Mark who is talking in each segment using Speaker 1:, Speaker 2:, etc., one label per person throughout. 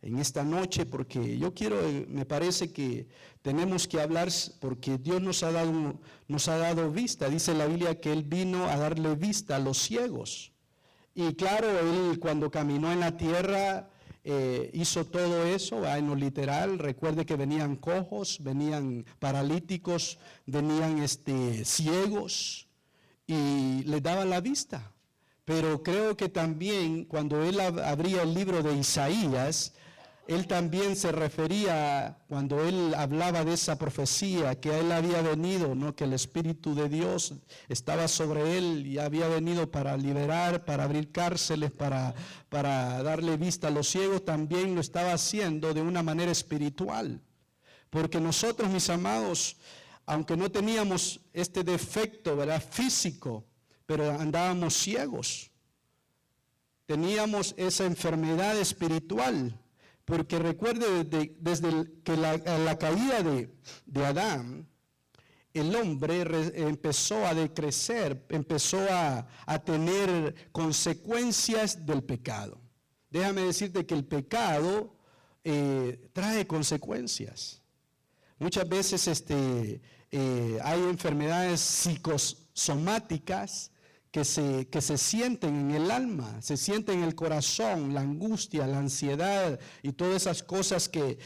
Speaker 1: en esta noche, porque me parece que tenemos que hablar, porque Dios nos ha dado vista. Dice la Biblia que Él vino a darle vista a los ciegos. Y claro, Él cuando caminó en la tierra hizo todo eso, en lo literal. Recuerde que venían cojos, venían paralíticos, venían ciegos y les daba la vista. Pero creo que también cuando Él abría el libro de Isaías, Él también se refería, cuando Él hablaba de esa profecía, que Él había venido, ¿no? Que el Espíritu de Dios estaba sobre Él y había venido para liberar, para abrir cárceles, para darle vista a los ciegos. También lo estaba haciendo de una manera espiritual. Porque nosotros, mis amados, aunque no teníamos este defecto, ¿verdad?, físico, pero andábamos ciegos. Teníamos esa enfermedad espiritual. Porque recuerde, desde que la caída de Adán, el hombre empezó a decrecer, empezó a tener consecuencias del pecado. Déjame decirte que el pecado trae consecuencias. Muchas veces hay enfermedades psicosomáticas que se sienten en el alma, se sienten en el corazón, la angustia, la ansiedad y todas esas cosas que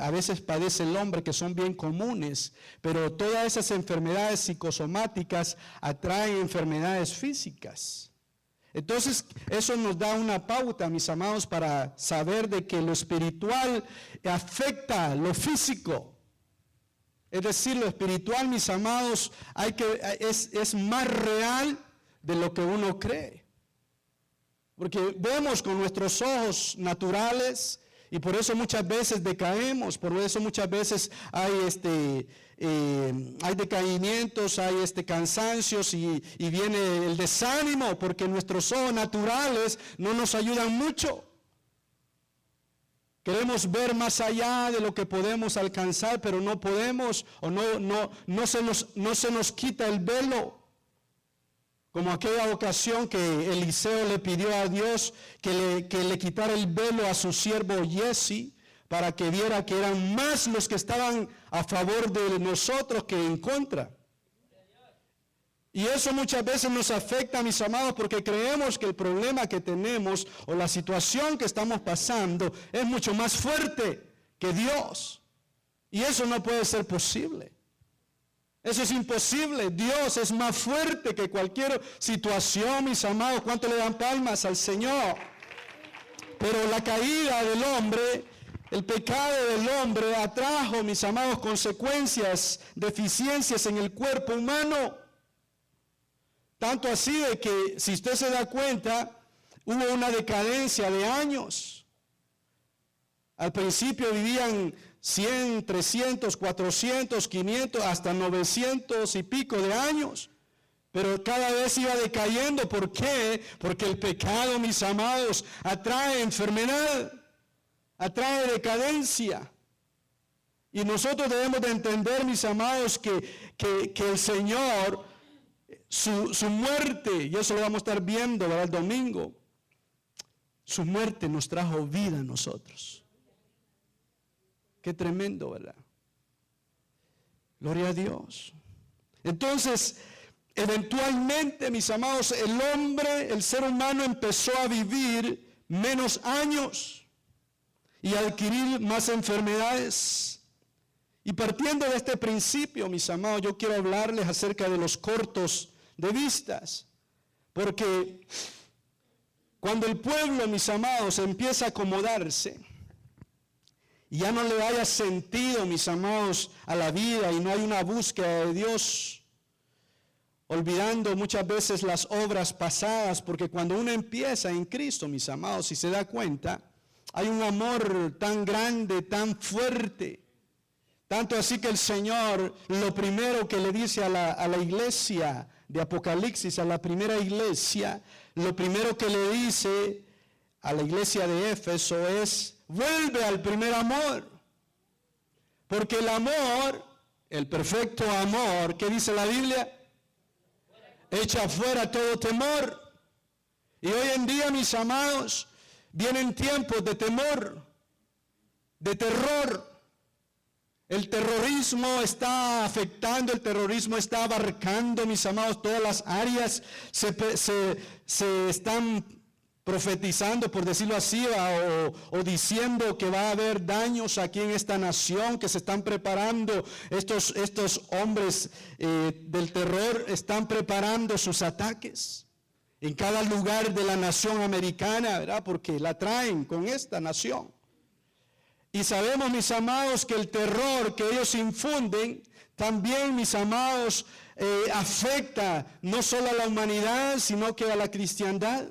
Speaker 1: a veces padece el hombre, que son bien comunes. Pero todas esas enfermedades psicosomáticas atraen enfermedades físicas. Entonces eso nos da una pauta, mis amados, para saber de que lo espiritual afecta lo físico. Es decir, lo espiritual, mis amados, es más real de lo que uno cree. Porque vemos con nuestros ojos naturales y por eso muchas veces decaemos, por eso muchas veces hay decaimientos, hay cansancios y viene el desánimo, porque nuestros ojos naturales no nos ayudan mucho. Queremos ver más allá de lo que podemos alcanzar, pero no podemos, o no se nos quita el velo. Como aquella ocasión que Eliseo le pidió a Dios que le quitara el velo a su siervo Giesi, para que viera que eran más los que estaban a favor de nosotros que en contra. Y eso muchas veces nos afecta, mis amados, porque creemos que el problema que tenemos o la situación que estamos pasando es mucho más fuerte que Dios. Y eso no puede ser posible. Eso es imposible. Dios es más fuerte que cualquier situación, mis amados. ¿Cuánto le dan palmas al Señor? Pero la caída del hombre, el pecado del hombre atrajo, mis amados, consecuencias, deficiencias en el cuerpo humano. Tanto así de que, si usted se da cuenta, hubo una decadencia de años. Al principio vivían 100, 300, 400, 500, hasta 900 y pico de años. Pero cada vez iba decayendo. ¿Por qué? Porque el pecado, mis amados, atrae enfermedad, atrae decadencia. Y nosotros debemos de entender, mis amados, que el Señor, su muerte, y eso lo vamos a estar viendo, ¿verdad?, el domingo, su muerte nos trajo vida a nosotros. Qué tremendo, ¿verdad? Gloria a Dios. Entonces, eventualmente, mis amados, el ser humano empezó a vivir menos años y a adquirir más enfermedades. Y partiendo de este principio, mis amados, yo quiero hablarles acerca de los cortos de vistas. Porque cuando el pueblo, mis amados, empieza a acomodarse, y ya no le haya sentido, mis amados, a la vida y no hay una búsqueda de Dios, olvidando muchas veces las obras pasadas, porque cuando uno empieza en Cristo, mis amados, si se da cuenta, hay un amor tan grande, tan fuerte, tanto así que el Señor, lo primero que le dice a la iglesia de Apocalipsis, a la primera iglesia, lo primero que le dice a la iglesia de Éfeso es: vuelve al primer amor. Porque el amor, el perfecto amor, ¿qué dice la Biblia? Echa fuera todo temor. Y hoy en día, mis amados, vienen tiempos de temor. de terror. El terrorismo está afectando, el terrorismo está abarcando, mis amados, todas las áreas. Se están profetizando, por decirlo así, o diciendo que va a haber daños aquí en esta nación, que se están preparando, estos hombres del terror están preparando sus ataques en cada lugar de la nación americana, ¿verdad? Porque la traen con esta nación. Y sabemos, mis amados, que el terror que ellos infunden, también, mis amados, afecta no solo a la humanidad, sino que a la cristiandad.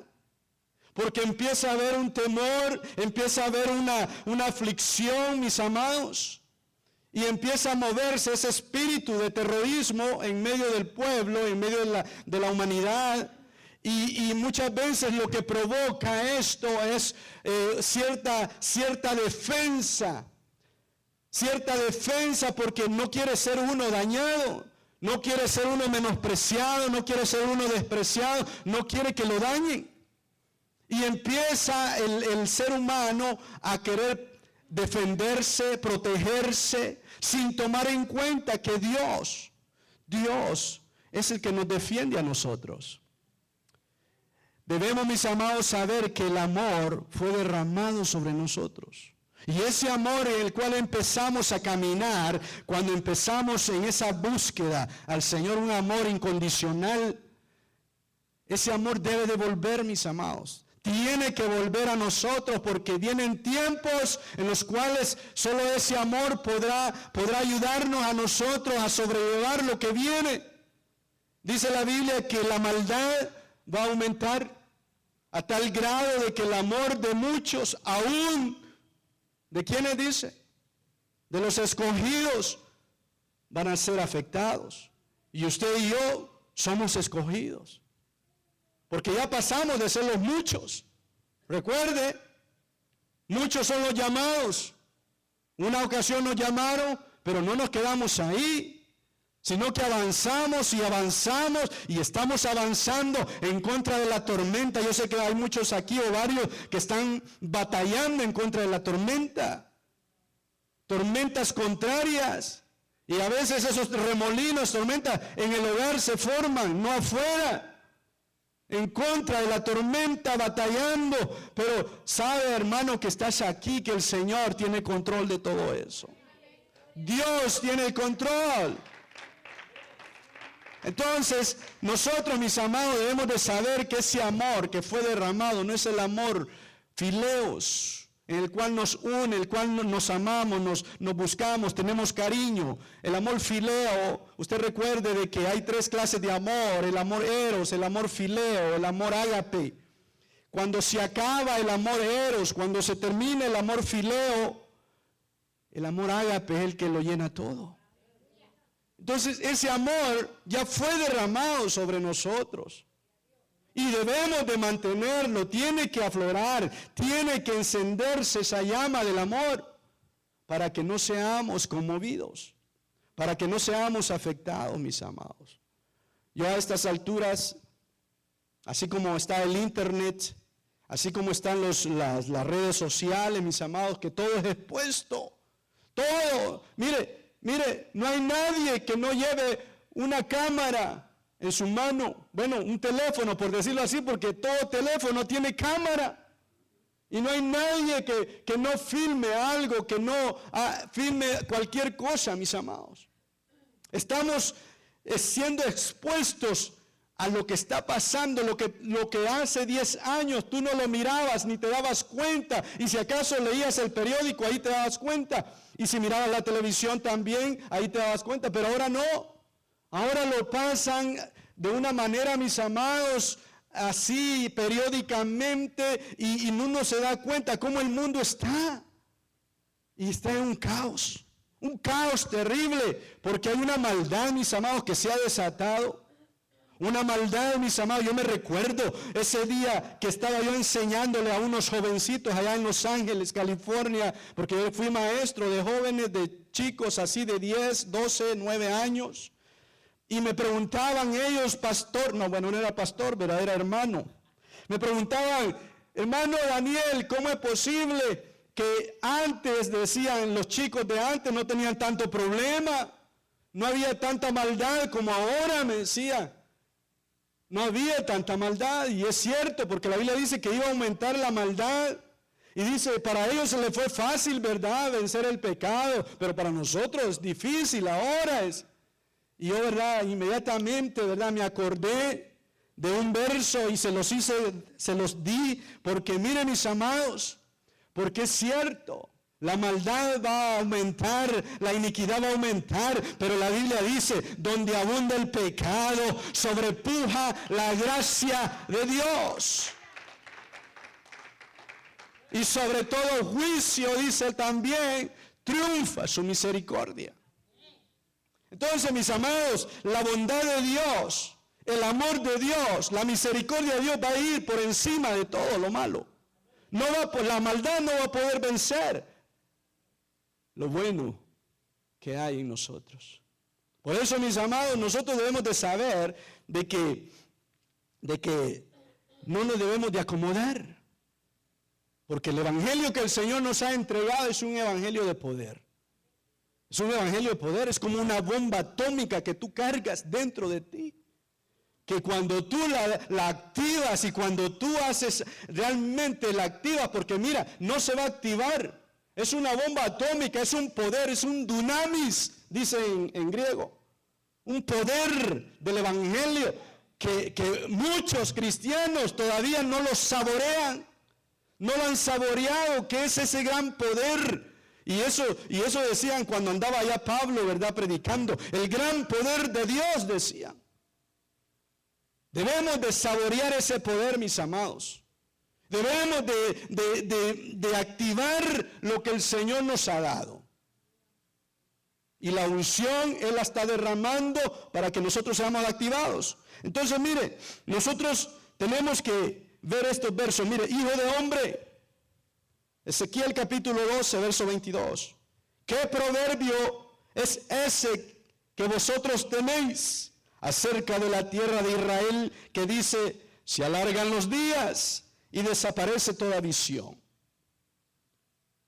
Speaker 1: Porque empieza a haber un temor, empieza a haber una aflicción, mis amados. Y empieza a moverse ese espíritu de terrorismo en medio del pueblo, en medio de la humanidad. Y muchas veces lo que provoca esto es cierta defensa. Cierta defensa porque no quiere ser uno dañado, no quiere ser uno menospreciado, no quiere ser uno despreciado, no quiere que lo dañen. Y empieza el ser humano a querer defenderse, protegerse, sin tomar en cuenta que Dios es el que nos defiende a nosotros. Debemos, mis amados, saber que el amor fue derramado sobre nosotros. Y ese amor en el cual empezamos a caminar, cuando empezamos en esa búsqueda al Señor, un amor incondicional, ese amor debe de volver, mis amados. Tiene que volver a nosotros porque vienen tiempos en los cuales solo ese amor podrá ayudarnos a nosotros a sobrellevar lo que viene. Dice la Biblia que la maldad va a aumentar a tal grado de que el amor de muchos, aún, ¿de quiénes dice? De los escogidos, van a ser afectados. Y usted y yo somos escogidos. Porque ya pasamos de ser los muchos. Recuerde, muchos son los llamados. Una ocasión nos llamaron, pero no nos quedamos ahí, sino que avanzamos y estamos avanzando en contra de la tormenta. Yo sé que hay muchos aquí o varios que están batallando en contra de la tormenta. Tormentas contrarias. Y a veces esos remolinos, tormentas en el hogar se forman, no afuera. En contra de la tormenta, batallando. Pero sabe, hermano, que estás aquí, que el Señor tiene control de todo eso. Dios tiene el control. Entonces, nosotros, mis amados, debemos de saber que ese amor que fue derramado no es el amor fileos, en el cual nos une, el cual nos amamos, nos buscamos, tenemos cariño. El amor fileo, usted recuerde de que hay 3 clases de amor: el amor eros, el amor fileo, el amor ágape. Cuando se acaba el amor eros, cuando se termina el amor fileo, el amor ágape es el que lo llena todo. Entonces ese amor ya fue derramado sobre nosotros y debemos de mantenerlo, tiene que aflorar, tiene que encenderse esa llama del amor para que no seamos conmovidos, para que no seamos afectados, mis amados. Yo a estas alturas, así como está el internet, así como están las redes sociales, mis amados, que todo es expuesto, todo, Mire, no hay nadie que no lleve una cámara en su mano. Bueno, un teléfono, por decirlo así, porque todo teléfono tiene cámara. Y no hay nadie que no filme algo, que no filme cualquier cosa, mis amados. Estamos siendo expuestos a lo que está pasando, lo que hace 10 años tú no lo mirabas ni te dabas cuenta, y si acaso leías el periódico, ahí te dabas cuenta, y si mirabas la televisión también, ahí te dabas cuenta, pero ahora no, ahora lo pasan de una manera, mis amados, así periódicamente, y uno se da cuenta cómo el mundo está, y está en un caos terrible, porque hay una maldad, mis amados, que se ha desatado. Una maldad, mis amados. Yo me recuerdo ese día que estaba yo enseñándole a unos jovencitos allá en Los Ángeles, California, porque yo fui maestro de jóvenes, de chicos así de 10, 12, 9 años. Y me preguntaban ellos, pastor, no era pastor, pero era hermano. Me preguntaban, hermano Daniel, ¿cómo es posible que antes, decían los chicos de antes, no tenían tanto problema, no había tanta maldad como ahora, me decía. No había tanta maldad, y es cierto, porque la Biblia dice que iba a aumentar la maldad. Y dice, para ellos se les fue fácil, ¿verdad?, vencer el pecado, pero para nosotros es difícil ahora. Y yo, ¿verdad?, inmediatamente, ¿verdad?, me acordé de un verso y se los di, porque miren, mis amados, porque es cierto, la maldad va a aumentar, la iniquidad va a aumentar, pero la Biblia dice, donde abunda el pecado, sobrepuja la gracia de Dios. Y sobre todo juicio, dice también, triunfa su misericordia. Entonces, mis amados, la bondad de Dios, el amor de Dios, la misericordia de Dios va a ir por encima de todo lo malo. La maldad no va a poder vencer lo bueno que hay en nosotros. Por eso, mis amados, nosotros debemos de saber de que no nos debemos de acomodar. Porque el evangelio que el Señor nos ha entregado es un evangelio de poder. Es un evangelio de poder, es como una bomba atómica que tú cargas dentro de ti. Que cuando tú la activas y cuando tú haces, realmente la activas, porque mira, no se va a activar. Es una bomba atómica, es un poder, es un dunamis, dice en griego. Un poder del evangelio que muchos cristianos todavía no lo saborean. No lo han saboreado, que es ese gran poder. Y eso decían cuando andaba allá Pablo, ¿verdad?, predicando. El gran poder de Dios, decían. Debemos de saborear ese poder, mis amados. Debemos de activar lo que el Señor nos ha dado. Y la unción Él la está derramando para que nosotros seamos activados. Entonces, mire, nosotros tenemos que ver estos versos. Mire, hijo de hombre, Ezequiel capítulo 12, verso 22. ¿Qué proverbio es ese que vosotros tenéis acerca de la tierra de Israel, que dice, se alargan los días y desaparece toda visión?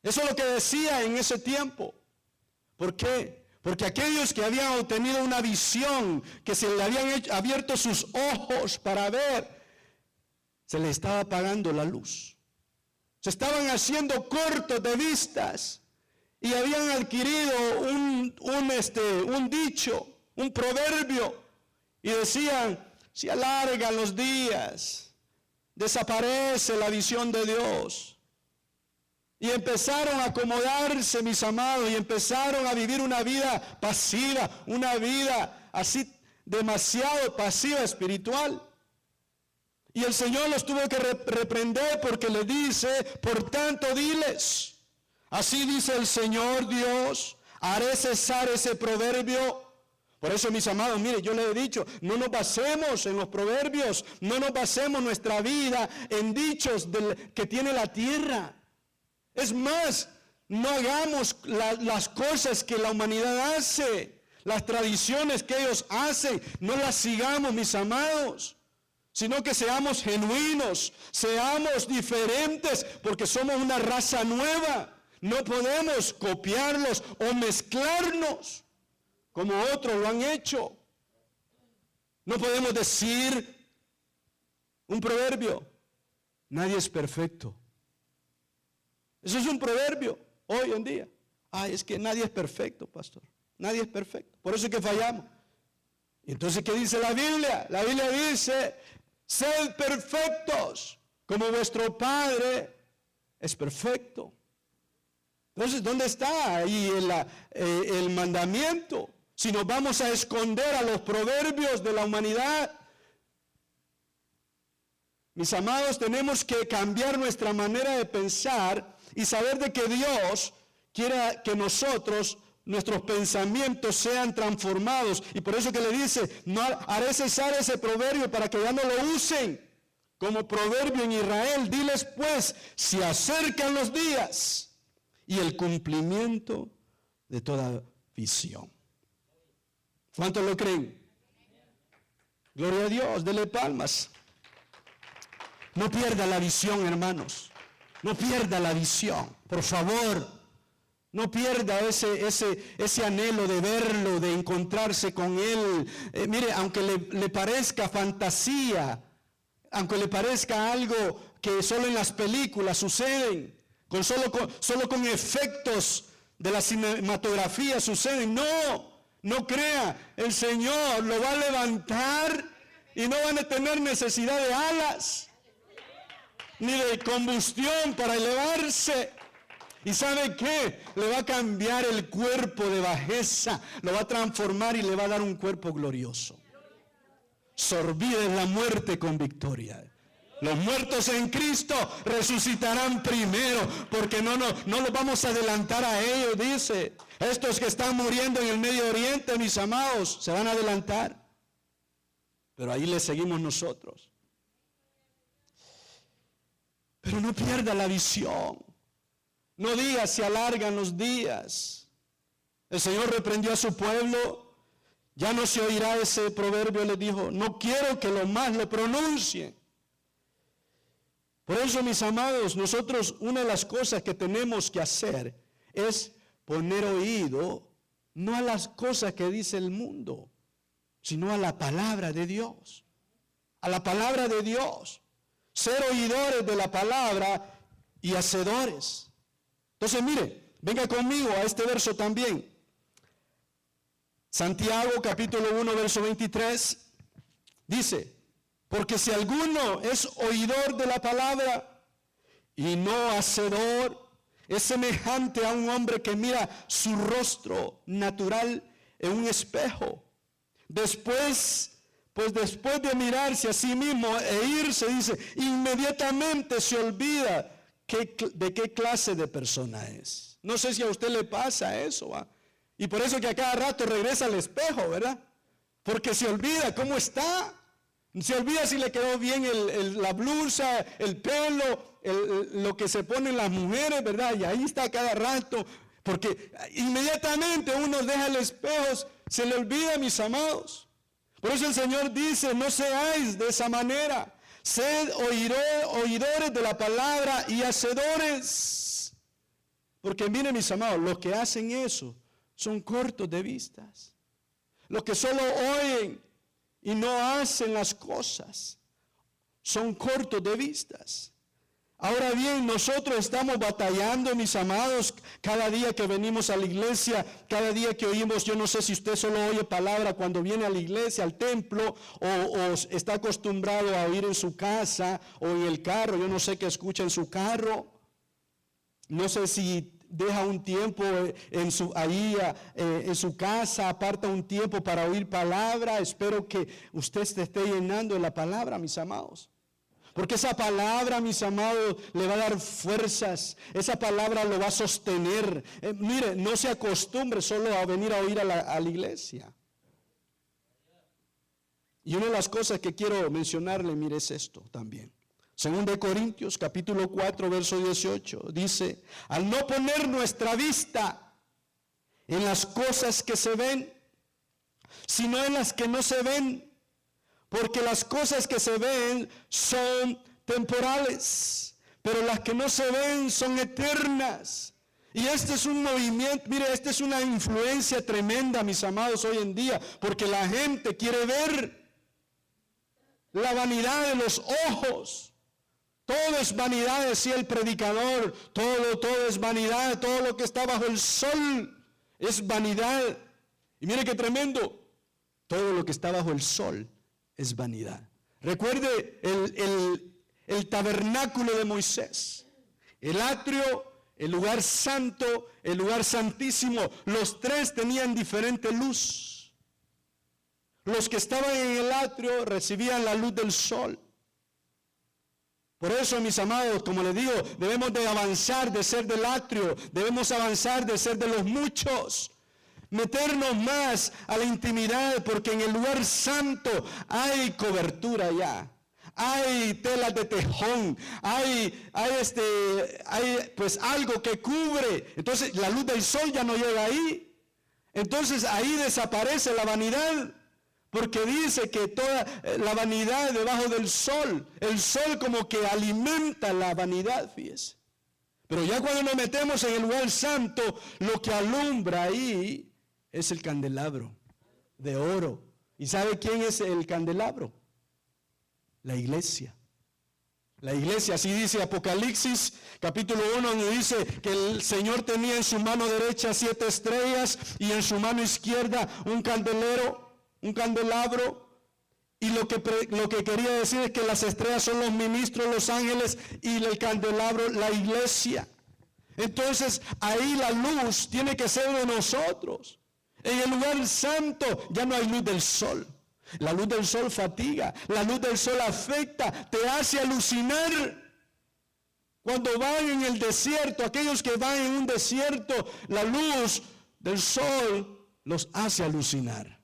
Speaker 1: Eso es lo que decía en ese tiempo. ¿Por qué? Porque aquellos que habían obtenido una visión, que se le habían abierto sus ojos para ver, se les estaba apagando la luz. Se estaban haciendo cortos de vistas y habían adquirido un dicho, un proverbio, y decían, se alargan los días, desaparece la visión de Dios. Y empezaron a acomodarse, mis amados, y empezaron a vivir una vida pasiva, una vida así demasiado pasiva espiritual. Y el Señor los tuvo que reprender porque le dice, por tanto diles, así dice el Señor Dios, haré cesar ese proverbio. Por eso, mis amados, mire, yo les he dicho, no nos basemos en los proverbios, no nos basemos nuestra vida en dichos que tiene la tierra. Es más, no hagamos las cosas que la humanidad hace, las tradiciones que ellos hacen, no las sigamos, mis amados. Sino que seamos genuinos, seamos diferentes, porque somos una raza nueva. No podemos copiarlos o mezclarnos como otros lo han hecho. No podemos decir un proverbio, nadie es perfecto. Eso es un proverbio hoy en día. Ay, es que nadie es perfecto, pastor. Nadie es perfecto. Por eso es que fallamos. Entonces, ¿qué dice la Biblia? La Biblia dice, sed perfectos, como vuestro Padre es perfecto. Entonces, ¿dónde está ahí el mandamiento? Si nos vamos a esconder a los proverbios de la humanidad. Mis amados, tenemos que cambiar nuestra manera de pensar y saber de que Dios quiere que nosotros, nuestros pensamientos sean transformados. Y por eso que le dice, no haré cesar ese proverbio para que ya no lo usen como proverbio en Israel. Diles pues, se acercan los días y el cumplimiento de toda visión. ¿Cuántos lo creen? Gloria a Dios, dele palmas. No pierda la visión, hermanos. No pierda la visión, por favor. No pierda ese anhelo de verlo, de encontrarse con Él. Mire, aunque le parezca fantasía, aunque le parezca algo que solo en las películas suceden, solo con efectos de la cinematografía suceden. No crea, el Señor lo va a levantar y no van a tener necesidad de alas, ni de combustión para elevarse. ¿Y sabe qué? Le va a cambiar el cuerpo de bajeza, lo va a transformar y le va a dar un cuerpo glorioso. Sorbides la muerte con victoria. Los muertos en Cristo resucitarán primero, porque no los vamos a adelantar a ellos, dice. Estos que están muriendo en el Medio Oriente, mis amados, se van a adelantar. Pero ahí le seguimos nosotros. Pero no pierda la visión. No diga se alargan los días. El Señor reprendió a su pueblo. Ya no se oirá ese proverbio, le dijo. No quiero que los más lo pronuncien. Por eso, mis amados, nosotros una de las cosas que tenemos que hacer es poner oído no a las cosas que dice el mundo, sino a la palabra de Dios. A la palabra de Dios. Ser oidores de la palabra y hacedores. Entonces, mire, venga conmigo a este verso también. Santiago capítulo 1, verso 23, dice: porque si alguno es oidor de la palabra y no hacedor, es semejante a un hombre que mira su rostro natural en un espejo. Después de mirarse a sí mismo e irse, dice, inmediatamente se olvida de qué clase de persona es. No sé si a usted le pasa eso, ¿va? Y por eso que a cada rato regresa al espejo, ¿verdad? Porque se olvida cómo está. Se olvida si le quedó bien la blusa, el pelo, lo que se ponen las mujeres, ¿verdad? Y ahí está cada rato. Porque inmediatamente uno deja el espejo, se le olvida, mis amados. Por eso el Señor dice, no seáis de esa manera. Sed oidores de la palabra y hacedores. Porque miren, mis amados, los que hacen eso son cortos de vistas. Los que solo oyen y no hacen las cosas son cortos de vistas. Ahora bien, nosotros estamos batallando, mis amados, cada día que venimos a la iglesia, cada día que oímos. Yo no sé si usted solo oye palabra cuando viene a la iglesia, al templo, o está acostumbrado a oír en su casa o en el carro. Yo no sé qué escucha en su carro. No sé si deja un tiempo en su casa, aparta un tiempo para oír palabra. Espero que usted se esté llenando de la palabra, mis amados. Porque esa palabra, mis amados, le va a dar fuerzas. Esa palabra lo va a sostener. Mire, no se acostumbre solo a venir a oír a la iglesia. Y una de las cosas que quiero mencionarle, mire, es esto también. Según de Corintios, capítulo 4, verso 18, dice, al no poner nuestra vista en las cosas que se ven, sino en las que no se ven, porque las cosas que se ven son temporales, pero las que no se ven son eternas. Y este es un movimiento, mire, esta es una influencia tremenda, mis amados, hoy en día, porque la gente quiere ver la vanidad de los ojos. Todo es vanidad, decía el predicador. Todo es vanidad. Todo lo que está bajo el sol es vanidad. Y mire qué tremendo. Todo lo que está bajo el sol es vanidad. Recuerde el tabernáculo de Moisés. El atrio, el lugar santo, el lugar santísimo. Los tres tenían diferente luz. Los que estaban en el atrio recibían la luz del sol. Por eso, mis amados, como les digo, debemos de avanzar de ser del atrio, debemos avanzar de ser de los muchos, meternos más a la intimidad, porque en el lugar santo hay cobertura ya, hay telas de tejón, hay pues algo que cubre. Entonces la luz del sol ya no llega ahí, entonces ahí desaparece la vanidad. Porque dice que toda la vanidad debajo del sol, el sol como que alimenta la vanidad, fíjese. Pero ya cuando nos metemos en el lugar santo, lo que alumbra ahí es el candelabro de oro. ¿Y sabe quién es el candelabro? La iglesia. La iglesia, así dice Apocalipsis capítulo 1, donde dice que el Señor tenía en su mano derecha 7 estrellas y en su mano izquierda un candelabro. Y lo que quería decir es que las estrellas son los ministros, los ángeles, y el candelabro, la iglesia. Entonces, ahí la luz tiene que ser de nosotros. En el lugar santo ya no hay luz del sol. La luz del sol fatiga, la luz del sol afecta, te hace alucinar. Cuando van en el desierto, aquellos que van en un desierto, la luz del sol los hace alucinar.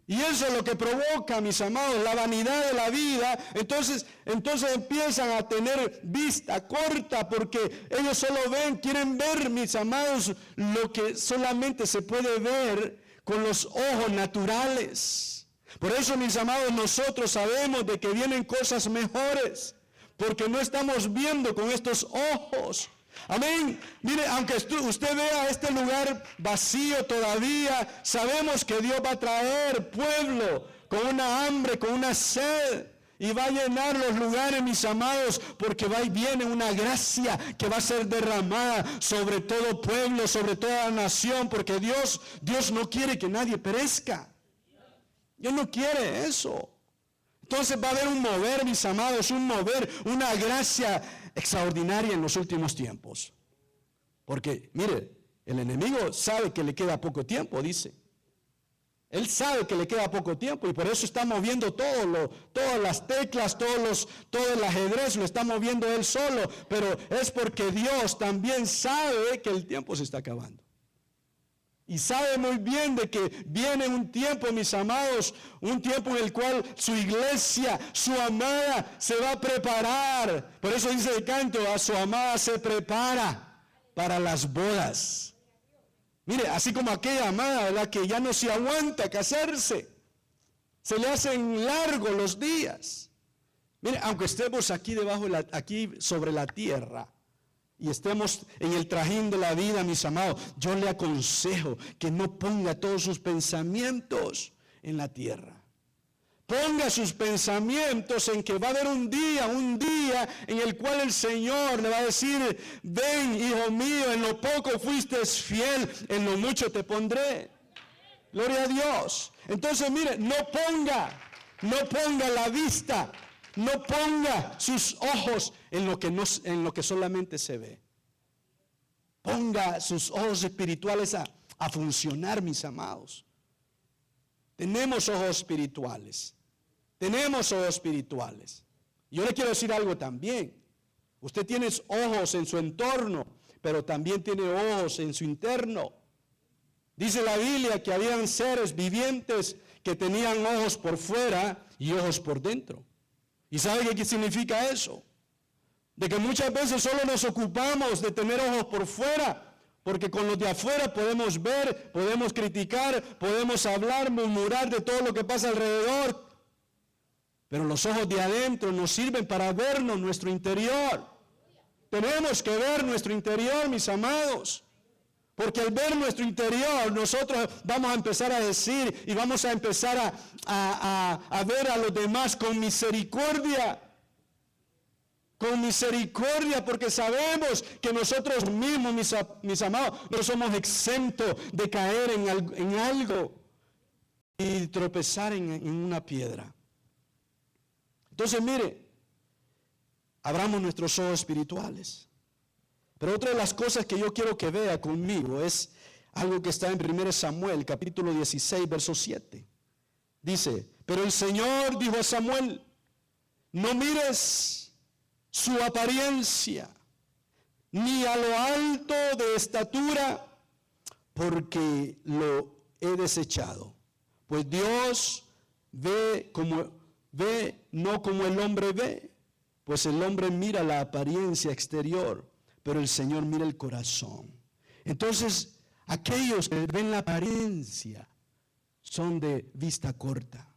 Speaker 1: Y eso es lo que provoca, mis amados, la vanidad de la vida. Entonces empiezan a tener vista corta, porque ellos solo quieren ver, mis amados, lo que solamente se puede ver con los ojos naturales. Por eso, mis amados, nosotros sabemos de que vienen cosas mejores, porque no estamos viendo con estos ojos. Amén. Mire, aunque usted vea este lugar vacío todavía, sabemos que Dios va a traer pueblo con una hambre, con una sed, y va a llenar los lugares, mis amados, porque viene una gracia que va a ser derramada sobre todo pueblo, sobre toda nación, porque Dios no quiere que nadie perezca. Dios no quiere eso. Entonces va a haber un mover, mis amados, una gracia extraordinaria en los últimos tiempos. Porque, mire, el enemigo sabe que le queda poco tiempo, dice. Él sabe que le queda poco tiempo y por eso está moviendo todas las teclas, todo el ajedrez, lo está moviendo él solo. Pero es porque Dios también sabe que el tiempo se está acabando. Y sabe muy bien de que viene un tiempo, mis amados, un tiempo en el cual su iglesia, su amada, se va a preparar. Por eso dice el canto, a su amada se prepara para las bodas. Mire, así como aquella amada, ¿verdad?, que ya no se aguanta casarse. Se le hacen largos los días. Mire, aunque estemos aquí aquí sobre la tierra, y estemos en el trajín de la vida, mis amados, yo le aconsejo que no ponga todos sus pensamientos en la tierra. Ponga sus pensamientos en que va a haber un día en el cual el Señor le va a decir, ven, hijo mío, en lo poco fuiste fiel, en lo mucho te pondré. Gloria a Dios. Entonces, mire, no ponga la vista, no ponga sus ojos en lo que solamente se ve. Ponga sus ojos espirituales a funcionar, mis amados. Tenemos ojos espirituales. Tenemos ojos espirituales. Yo le quiero decir algo también. Usted tiene ojos en su entorno, pero también tiene ojos en su interno. Dice la Biblia que habían seres vivientes que tenían ojos por fuera y ojos por dentro. ¿Y sabe qué significa eso? De que muchas veces solo nos ocupamos de tener ojos por fuera, porque con los de afuera podemos ver, podemos criticar, podemos hablar, murmurar de todo lo que pasa alrededor. Pero los ojos de adentro nos sirven para vernos nuestro interior. Tenemos que ver nuestro interior, mis amados. Porque al ver nuestro interior, nosotros vamos a empezar a decir y vamos a empezar a ver a los demás con misericordia. Con misericordia, porque sabemos que nosotros mismos, mis amados, no somos exentos de caer en algo y tropezar en una piedra. Entonces, mire, abramos nuestros ojos espirituales. Pero otra de las cosas que yo quiero que vea conmigo es algo que está en 1 Samuel, capítulo 16, verso 7. Dice, pero el Señor dijo a Samuel, no mires su apariencia, ni a lo alto de estatura, porque lo he desechado. Pues Dios ve no como el hombre ve, pues el hombre mira la apariencia exterior, pero el Señor mira el corazón. Entonces, aquellos que ven la apariencia son de vista corta.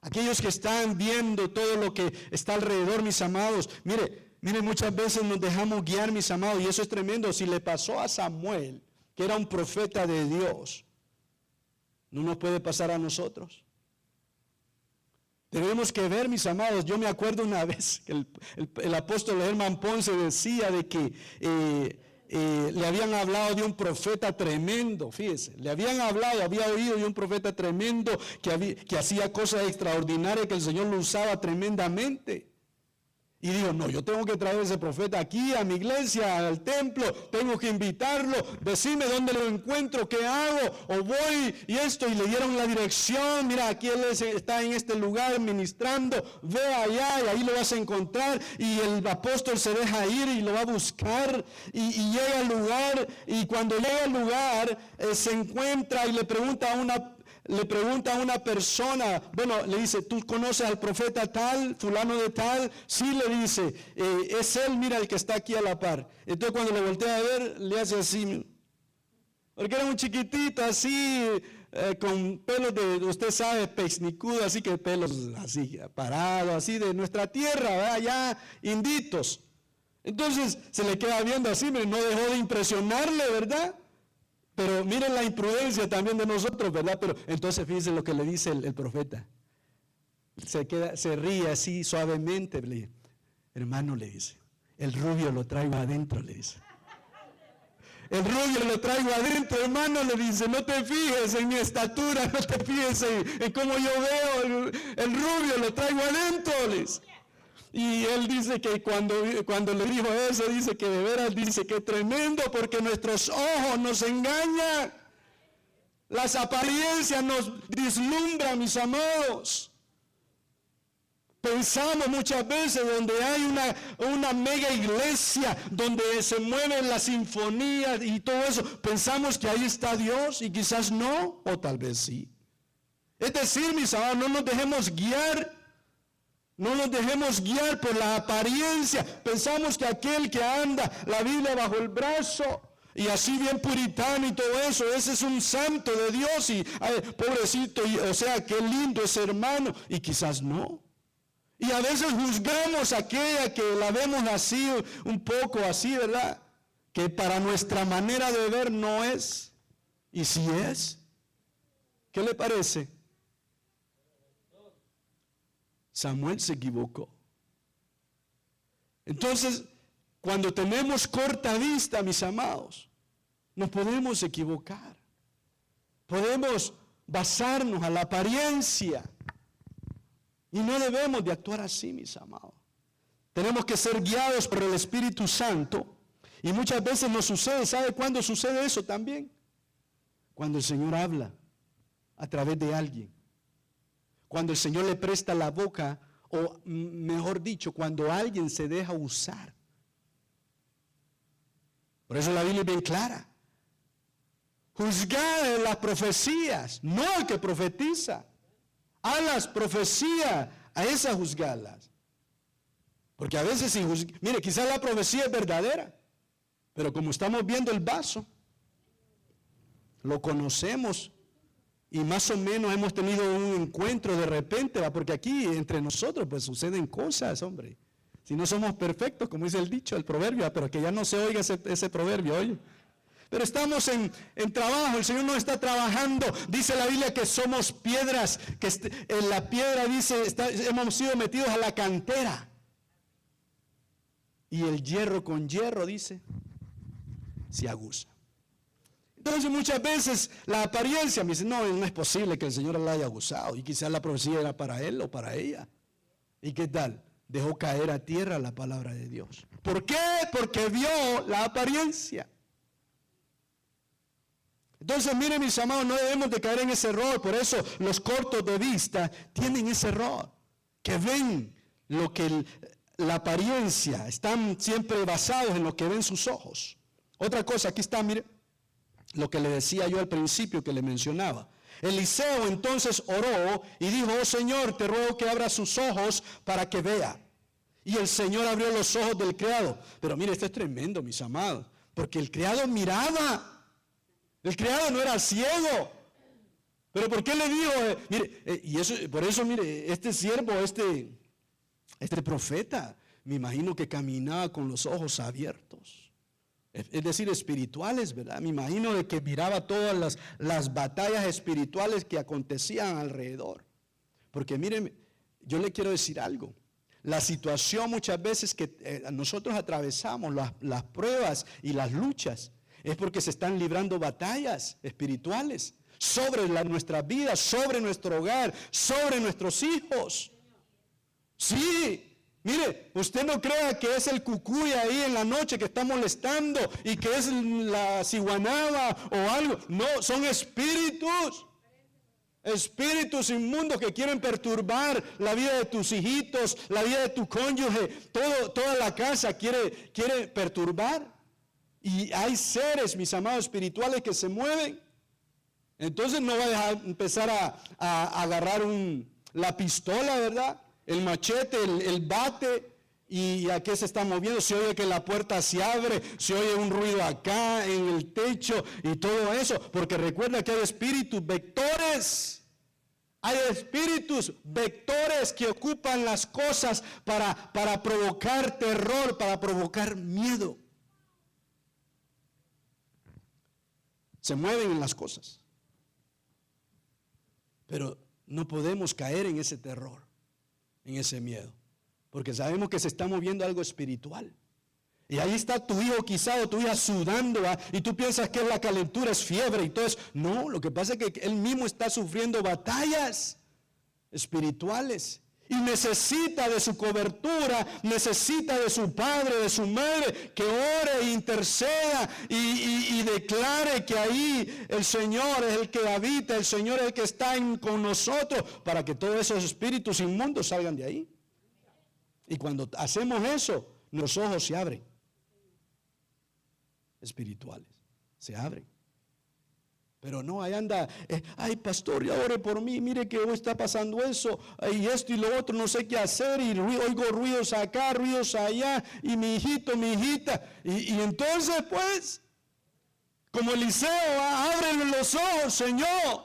Speaker 1: Aquellos que están viendo todo lo que está alrededor, mis amados, mire, Mire, muchas veces nos dejamos guiar, mis amados, y eso es tremendo. Si le pasó a Samuel, que era un profeta de Dios, ¿no nos puede pasar a nosotros? Tenemos que ver, mis amados. Yo me acuerdo una vez que el apóstol Herman Ponce decía de que le habían hablado de un profeta tremendo, fíjese, le habían hablado, había oído de un profeta tremendo que hacía cosas extraordinarias, que el Señor lo usaba tremendamente. Y dijo, no, yo tengo que traer a ese profeta aquí a mi iglesia, al templo, tengo que invitarlo, decirme dónde lo encuentro, qué hago, o voy y esto, y le dieron la dirección, mira, aquí él está en este lugar ministrando, ve allá y ahí lo vas a encontrar, y el apóstol se deja ir y lo va a buscar, y llega al lugar, y cuando llega al lugar, se encuentra y le pregunta a una persona, bueno, le dice, ¿tú conoces al profeta tal, fulano de tal? Sí, le dice, es él, mira, el que está aquí a la par. Entonces cuando le voltea a ver, le hace así, porque era un chiquitito así, con pelos de, usted sabe, peixnicudo, así que pelos así, parados, así de nuestra tierra, ¿verdad? Ya inditos. Entonces se le queda viendo así, no dejó de impresionarle, ¿verdad? Pero miren la imprudencia también de nosotros, ¿verdad? Pero entonces fíjense lo que le dice el profeta. Se ríe así suavemente. Hermano, le dice, el rubio lo traigo adentro, le dice. El rubio lo traigo adentro, hermano, le dice, no te fijes en mi estatura, no te fijes en cómo yo veo, el rubio lo traigo adentro, le dice. Y él dice que cuando le dijo eso, dice que de veras, dice que tremendo, porque nuestros ojos nos engañan. Las apariencias nos deslumbran, mis amados. Pensamos muchas veces donde hay una mega iglesia, donde se mueven las sinfonías y todo eso, pensamos que ahí está Dios y quizás no, o tal vez sí. Es decir, mis amados, no nos dejemos guiar. No nos dejemos guiar por la apariencia. Pensamos que aquel que anda la Biblia bajo el brazo y así bien puritano y todo eso, ese es un santo de Dios y ay, pobrecito, o sea, qué lindo ese hermano. Y quizás no. Y a veces juzgamos a aquella que la vemos así, un poco así, ¿verdad? Que para nuestra manera de ver no es. ¿Y si es? ¿Qué le parece? Samuel se equivocó. Entonces, cuando tenemos corta vista, mis amados, nos podemos equivocar. Podemos basarnos a la apariencia. Y no debemos de actuar así, mis amados. Tenemos que ser guiados por el Espíritu Santo. Y muchas veces nos sucede, ¿sabe cuándo sucede eso también? Cuando el Señor habla a través de alguien. Cuando el Señor le presta la boca, o mejor dicho, cuando alguien se deja usar. Por eso la Biblia es bien clara. Juzgar las profecías, no al que profetiza. A las profecías, a esas juzgarlas. Porque a veces, mire, quizás la profecía es verdadera, pero como estamos viendo el vaso, lo conocemos. Y más o menos hemos tenido un encuentro de repente, ¿va? Porque aquí entre nosotros pues suceden cosas, hombre. Si no somos perfectos, como dice el dicho, el proverbio, pero que ya no se oiga ese proverbio, oye. Pero estamos en trabajo, el Señor nos está trabajando. Dice la Biblia que somos piedras, que en la piedra dice, hemos sido metidos a la cantera. Y el hierro con hierro, dice, se aguza. Entonces muchas veces la apariencia me dice, no es posible que el Señor la haya usado y quizás la profecía era para él o para ella. ¿Y qué tal? Dejó caer a tierra la palabra de Dios. ¿Por qué? Porque vio la apariencia. Entonces miren, mis amados, no debemos de caer en ese error. Por eso los cortos de vista tienen ese error, que ven lo que la apariencia, están siempre basados en lo que ven sus ojos. Otra cosa, aquí está, mire. Lo que le decía yo al principio que le mencionaba. Eliseo entonces oró y dijo, oh Señor, te ruego que abra sus ojos para que vea. Y el Señor abrió los ojos del criado. Pero mire, esto es tremendo, mis amados, porque el criado miraba. El criado no era ciego. Pero ¿por qué le dijo? Mire, y eso, por eso, mire, este siervo, este profeta, me imagino que caminaba con los ojos abiertos. Es decir, espirituales, ¿verdad? Me imagino de que miraba todas las batallas espirituales que acontecían alrededor. Porque miren, yo le quiero decir algo. La situación muchas veces que nosotros atravesamos, las pruebas y las luchas, es porque se están librando batallas espirituales sobre nuestra vida, sobre nuestro hogar, sobre nuestros hijos. Sí. Mire, usted no crea que es el cucuy ahí en la noche que está molestando y que es la ciguanaba o algo. No, son espíritus. Espíritus inmundos que quieren perturbar la vida de tus hijitos, la vida de tu cónyuge, toda la casa quiere perturbar. Y hay seres, mis amados espirituales, que se mueven. Entonces no va a empezar a agarrar la pistola, ¿verdad? El machete, el bate, y a qué se está moviendo. Se oye que la puerta se abre, se oye un ruido acá en el techo y todo eso, porque recuerda que hay espíritus vectores. Hay espíritus vectores que ocupan las cosas para provocar terror, para provocar miedo. Se mueven en las cosas. Pero no podemos caer en ese terror, en ese miedo, porque sabemos que se está moviendo algo espiritual. Y ahí está tu hijo quizá o tu hija sudando, ¿va? Y tú piensas que la calentura es fiebre y todo eso. No, lo que pasa es que él mismo está sufriendo batallas espirituales y necesita de su cobertura, necesita de su padre, de su madre, que ore e interceda y declare que ahí el Señor es el que habita, el Señor es el que está con nosotros, para que todos esos espíritus inmundos salgan de ahí. Y cuando hacemos eso, los ojos se abren. Espirituales, se abren. Pero no, ahí anda, ay pastor, ya ore por mí, mire que hoy está pasando eso, y esto y lo otro, no sé qué hacer, y oigo ruidos acá, ruidos allá, y mi hijito, mi hijita, y entonces pues, como Eliseo, ábrele los ojos, Señor,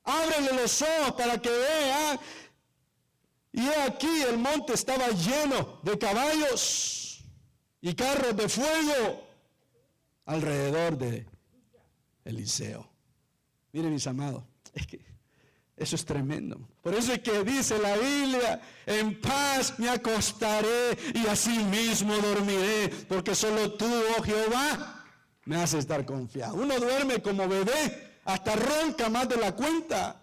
Speaker 1: ábrele los ojos para que vean. Y aquí el monte estaba lleno de caballos y carros de fuego alrededor de Eliseo. Miren, mis amados, es que eso es tremendo. Por eso es que dice la Biblia: en paz me acostaré y así mismo dormiré, porque solo tú, oh Jehová, me haces estar confiado. Uno duerme como bebé, hasta ronca más de la cuenta.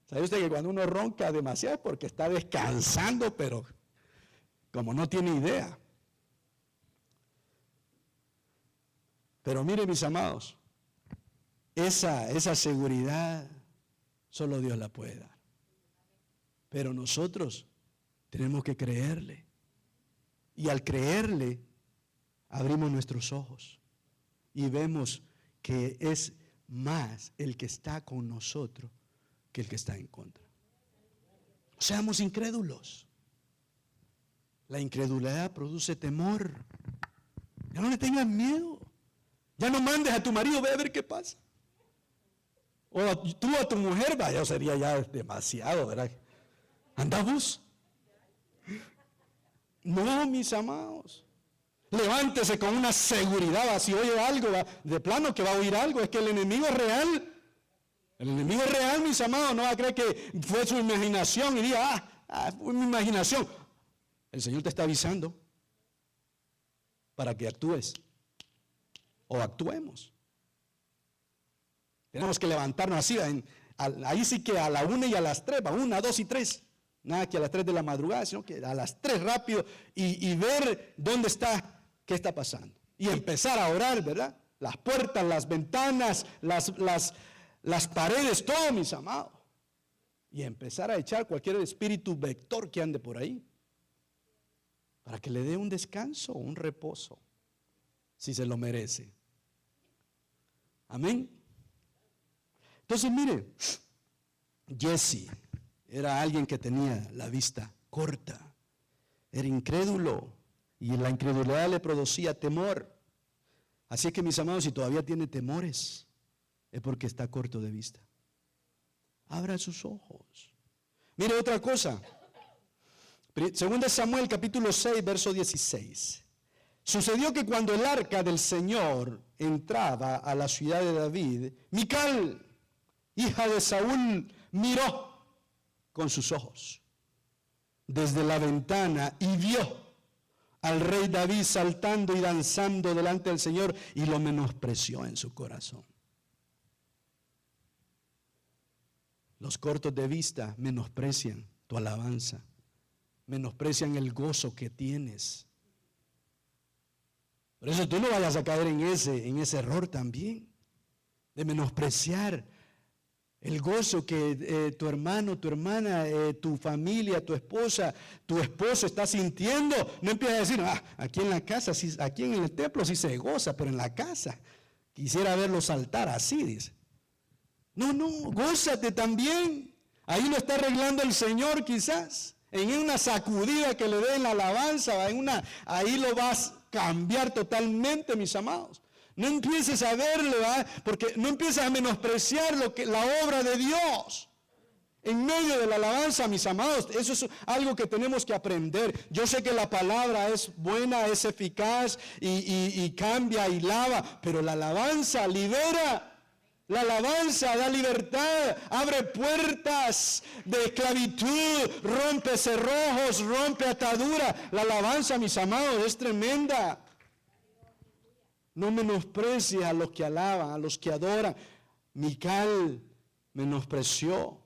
Speaker 1: ¿Sabe usted que cuando uno ronca demasiado es porque está descansando, pero como no tiene idea? Pero mire, mis amados, esa seguridad solo Dios la puede dar. Pero nosotros tenemos que creerle. Y al creerle, abrimos nuestros ojos y vemos que es más el que está con nosotros que el que está en contra. Seamos incrédulos. La incredulidad produce temor. Ya no le tengas miedo. Ya no mandes a tu marido, ve a ver qué pasa. O tú a tu mujer, vaya, sería ya demasiado, ¿verdad? Anda vos. No, mis amados. Levántese con una seguridad. Si oye algo, de plano que va a oír algo, es que el enemigo es real. El enemigo es real, mis amados. No va a creer que fue su imaginación y diga, fue mi imaginación. El Señor te está avisando para que actúes o actuemos. Tenemos que levantarnos así, ahí sí que a la 1 y a las 3, 1, 2 y 3. Nada que a las 3 de la madrugada, sino que a las 3 rápido y ver dónde está, qué está pasando. Y empezar a orar, ¿verdad? Las puertas, las ventanas, las paredes, todo, mis amados. Y empezar a echar cualquier espíritu vector que ande por ahí. Para que le dé un descanso, un reposo, si se lo merece. Amén. Entonces, mire, Jesse era alguien que tenía la vista corta, era incrédulo y la incredulidad le producía temor. Así que, mis amados, si todavía tiene temores, es porque está corto de vista. Abra sus ojos. Mire otra cosa. Segunda Samuel capítulo 6, verso 16. Sucedió que cuando el arca del Señor entraba a la ciudad de David, Mical, hija de Saúl, miró con sus ojos desde la ventana y vio al rey David saltando y danzando delante del Señor y lo menospreció en su corazón. Los cortos de vista menosprecian tu alabanza, menosprecian el gozo que tienes. Por eso tú no vayas a caer en ese error también, de menospreciar el gozo que tu hermano, tu hermana, tu familia, tu esposa, tu esposo está sintiendo. No empieces a decir, aquí en la casa, aquí en el templo sí se goza, pero en la casa quisiera verlo saltar así, dice. No, gózate también. Ahí lo está arreglando el Señor quizás. En una sacudida que le dé en la alabanza, ahí lo vas a cambiar totalmente, mis amados. No empieces a verlo, porque no empieces a menospreciar la obra de Dios. En medio de la alabanza, mis amados, eso es algo que tenemos que aprender. Yo sé que la palabra es buena, es eficaz y cambia y lava, pero la alabanza libera. La alabanza da libertad, abre puertas de esclavitud, rompe cerrojos, rompe ataduras. La alabanza, mis amados, es tremenda. No menosprecies a los que alaban, a los que adoran. Mical menospreció.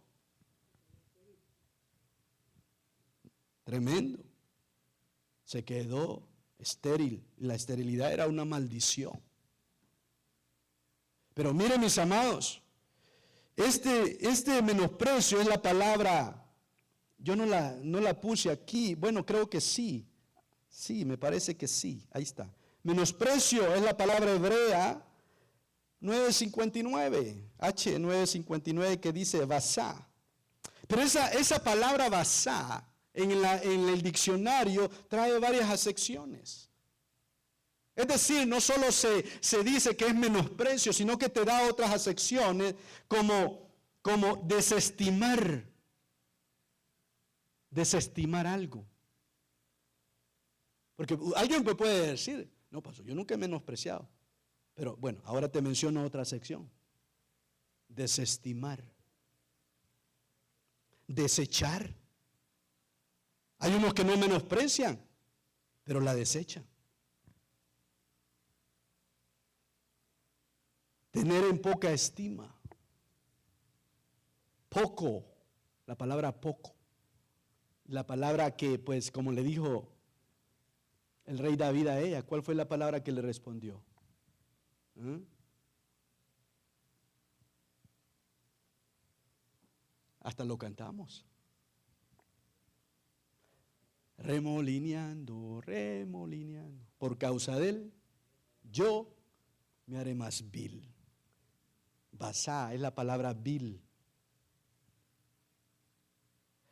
Speaker 1: Tremendo. Se quedó estéril. La esterilidad era una maldición. Pero miren, mis amados, este menosprecio es la palabra, yo no la puse aquí, bueno, creo que sí, me parece que sí, ahí está. Menosprecio es la palabra hebrea 959, H959 que dice basá. Pero esa palabra basá en el diccionario trae varias acepciones. Es decir, no solo se dice que es menosprecio, sino que te da otras acepciones como desestimar algo. Porque alguien me puede decir, no, pastor, yo nunca he menospreciado. Pero bueno, ahora te menciono otra sección. Desestimar. Desechar. Hay unos que no menosprecian, pero la desechan. Tener en poca estima. Poco. La palabra poco. La palabra que, pues, como le dijo el rey David a ella, ¿cuál fue la palabra que le respondió? Hasta lo cantamos. Remolineando. Por causa de él, yo me haré más vil. Basá es la palabra vil.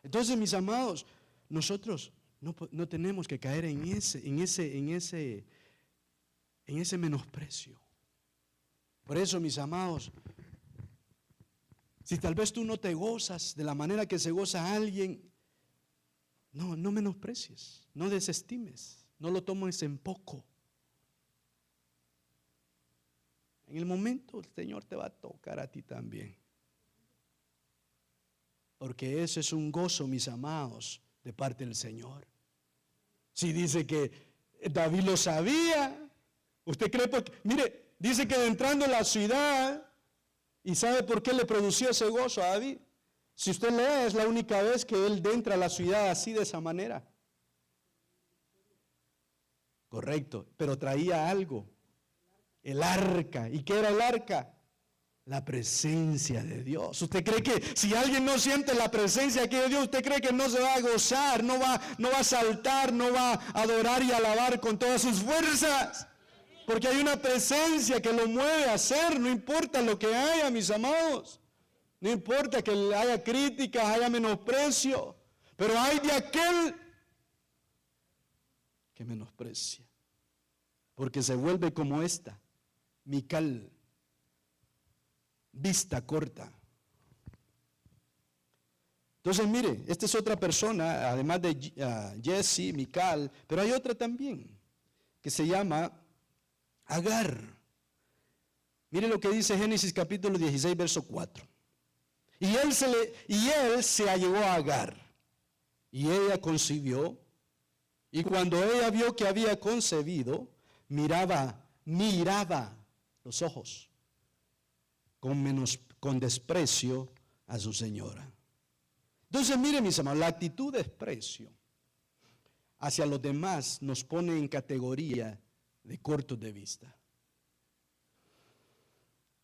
Speaker 1: Entonces, mis amados, nosotros no tenemos que caer en ese menosprecio. Por eso, mis amados, si tal vez tú no te gozas de la manera que se goza alguien, no menosprecies, no desestimes, no lo tomes en poco. En el momento el Señor te va a tocar a ti también. Porque ese es un gozo, mis amados, de parte del Señor. Si dice que David lo sabía, usted cree porque, mire, dice que entrando a la ciudad, ¿y sabe por qué le produció ese gozo a David? Si usted lee, es la única vez que él entra a la ciudad así de esa manera. Correcto, pero traía algo. El arca. ¿Y qué era el arca? La presencia de Dios. ¿Usted cree que si alguien no siente la presencia aquí de Dios, usted cree que no se va a gozar, no va a saltar, no va a adorar y alabar con todas sus fuerzas? Porque hay una presencia que lo mueve a hacer, no importa lo que haya, mis amados. No importa que haya críticas, haya menosprecio, pero hay de aquel que menosprecia. Porque se vuelve como esta. Mical, vista corta. Entonces, mire, esta es otra persona, además de Jesse, Mical, pero hay otra también, que se llama Agar. Mire lo que dice Génesis capítulo 16, verso 4. Y él se allegó a Agar, y ella concibió, y cuando ella vio que había concebido, miraba los ojos con desprecio a su señora. Entonces, mire, mis amados, la actitud de desprecio hacia los demás nos pone en categoría de cortos de vista.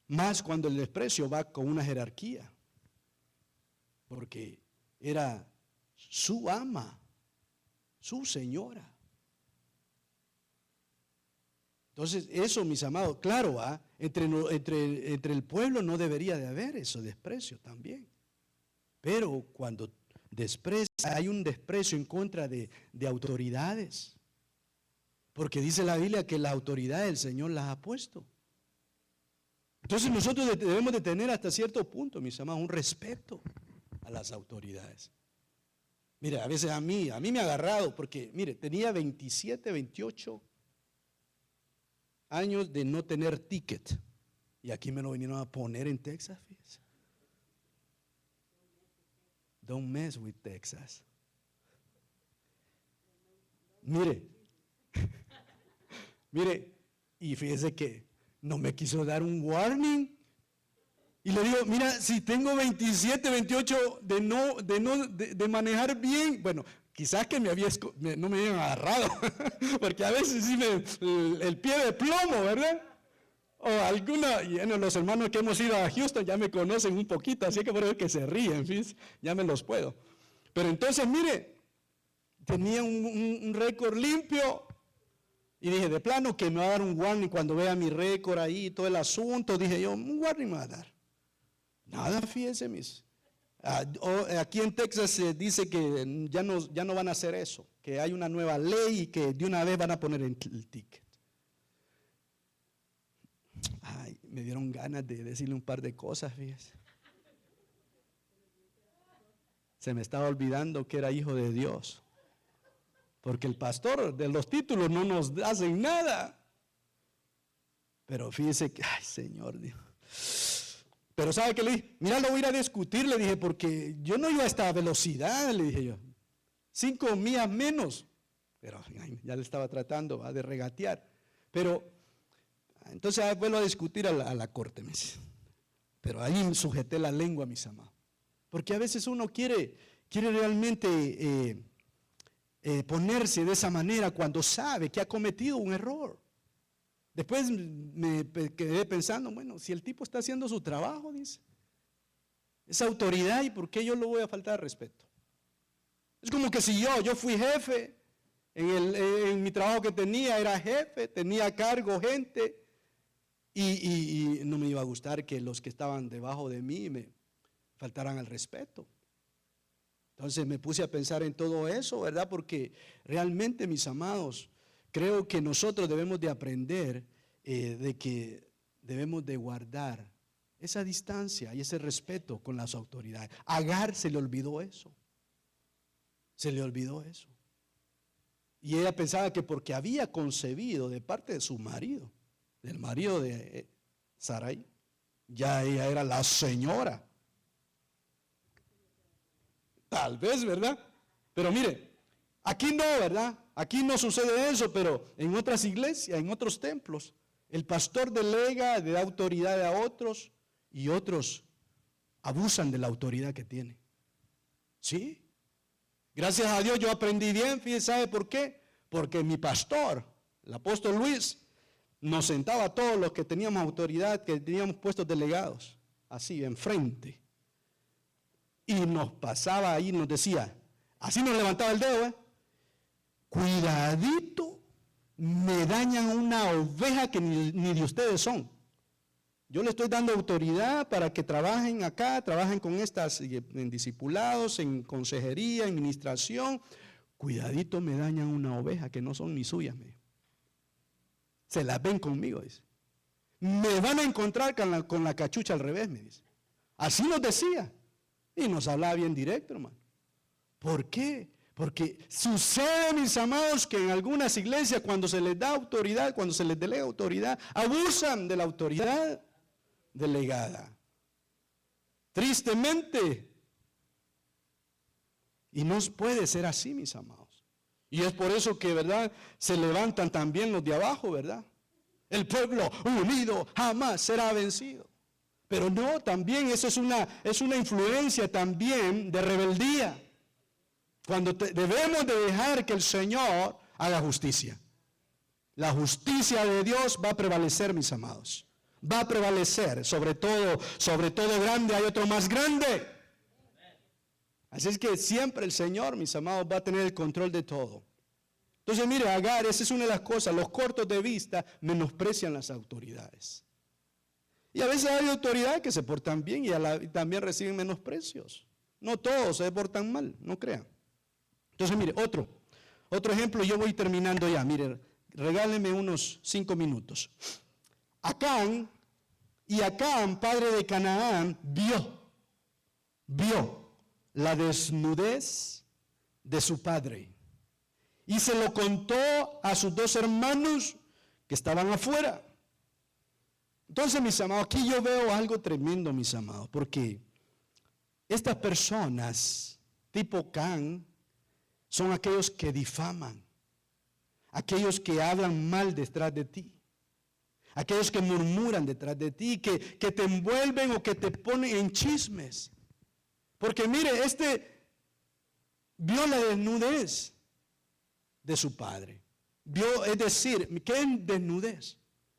Speaker 1: Más cuando el desprecio va con una jerarquía, porque era su ama, su señora. Entonces, eso, mis amados, claro, entre el pueblo no debería de haber eso, desprecio también. Pero cuando hay un desprecio en contra de autoridades, porque dice la Biblia que las autoridades el Señor las ha puesto. Entonces nosotros debemos de tener hasta cierto punto, mis amados, un respeto a las autoridades. Mire, a veces a mí me ha agarrado, porque mire, tenía 27, 28 años de no tener ticket, y aquí me lo vinieron a poner en Texas, fíjese. Don't mess with Texas. Mire, y fíjese que no me quiso dar un warning. Y le digo, mira, si tengo 27, 28 de manejar bien, bueno, quizás que no me habían agarrado, porque a veces sí el pie de plomo, ¿verdad? O los hermanos que hemos ido a Houston ya me conocen un poquito, así que por eso que se ríen, ¿sí? Ya me los puedo. Pero entonces, mire, tenía un récord limpio y dije, de plano que me va a dar un warning cuando vea mi récord ahí, todo el asunto, dije yo, un warning me va a dar. Nada, fíjense, aquí en Texas se dice que ya no van a hacer eso, que hay una nueva ley y que de una vez van a poner el ticket. Ay, me dieron ganas de decirle un par de cosas, fíjese. Se me estaba olvidando que era hijo de Dios. Porque el pastor de los títulos no nos hacen nada. Pero fíjese que, ay, Señor Dios. Pero ¿sabe qué le dije? Mira, lo voy a ir a discutir, le dije, porque yo no iba a esta velocidad, le dije yo. 5 millas menos. Pero ay, ya le estaba tratando de regatear. Pero entonces vuelvo a discutir a la corte, me dice. Pero ahí sujeté la lengua, mis amados. Porque a veces uno quiere realmente ponerse de esa manera cuando sabe que ha cometido un error. Después me quedé pensando, bueno, si el tipo está haciendo su trabajo, dice, esa autoridad, ¿y por qué yo le voy a faltar respeto? Es como que si yo fui jefe, en mi trabajo que tenía, era jefe, tenía a cargo gente, y no me iba a gustar que los que estaban debajo de mí me faltaran al respeto. Entonces me puse a pensar en todo eso, ¿verdad? Porque realmente, mis amados, creo que nosotros debemos de aprender de que debemos de guardar esa distancia y ese respeto con las autoridades. A Agar se le olvidó eso. Se le olvidó eso. Y ella pensaba que porque había concebido de parte de su marido, del marido de Sarai, ya ella era la señora. Tal vez, ¿verdad? Pero mire, aquí no, ¿verdad? Aquí no sucede eso, pero en otras iglesias, en otros templos, el pastor delega de autoridad a otros y otros abusan de la autoridad que tiene. ¿Sí? Gracias a Dios yo aprendí bien, fíjese, ¿sabe por qué? Porque mi pastor, el apóstol Luis, nos sentaba a todos los que teníamos autoridad, que teníamos puestos delegados, así, enfrente. Y nos pasaba ahí, nos decía, así nos levantaba el dedo, cuidadito, me dañan una oveja que ni de ustedes son. Yo le estoy dando autoridad para que trabajen acá, trabajen con estas, en discipulados, en consejería, en administración. Cuidadito, me dañan una oveja que no son ni suyas. Se las ven conmigo, dice. Me van a encontrar con la cachucha al revés, me dice. Así nos decía. Y nos hablaba bien directo, hermano. ¿Por qué? Porque sucede, mis amados, que en algunas iglesias cuando se les da autoridad, cuando se les delega autoridad, abusan de la autoridad delegada. Tristemente. Y no puede ser así, mis amados. Y es por eso que, ¿verdad?, se levantan también los de abajo, ¿verdad? El pueblo unido jamás será vencido. Pero no, también eso es una influencia también de rebeldía. Cuando debemos de dejar que el Señor haga justicia. La justicia de Dios va a prevalecer, mis amados. Va a prevalecer. Sobre todo grande hay otro más grande. Así es que siempre el Señor, mis amados, va a tener el control de todo. Entonces, mire, Agar, esa es una de las cosas. Los cortos de vista menosprecian las autoridades. Y a veces hay autoridades que se portan bien y también reciben menosprecios. No todos se portan mal, no crean. Entonces, mire, otro ejemplo, yo voy terminando ya. Mire, regálenme unos 5 minutos. Acán, padre de Canaán, vio la desnudez de su padre y se lo contó a sus 2 hermanos que estaban afuera. Entonces, mis amados, aquí yo veo algo tremendo, mis amados, porque estas personas tipo Can son aquellos que difaman, aquellos que hablan mal detrás de ti, aquellos que murmuran detrás de ti, que te envuelven o que te ponen en chismes. Porque mire, vio la desnudez de su padre. Es decir, ¿qué es desnudez?